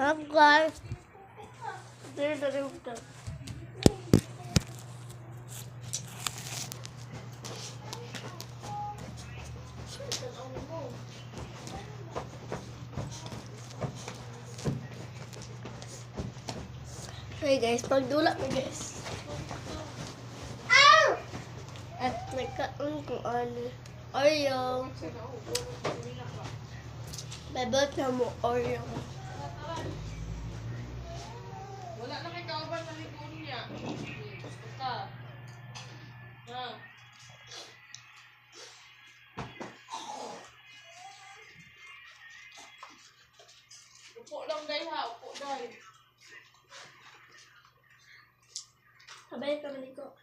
guys. Dari udah. Hey guys, pagdulak na guys. At nagkaon kung ano. Oreo. Bebot na mo Oreo. Wala na kay kauban sa likod niya. Gusto ka. Ha. Upo lang day ha. Upo day. Sabay ka maliko.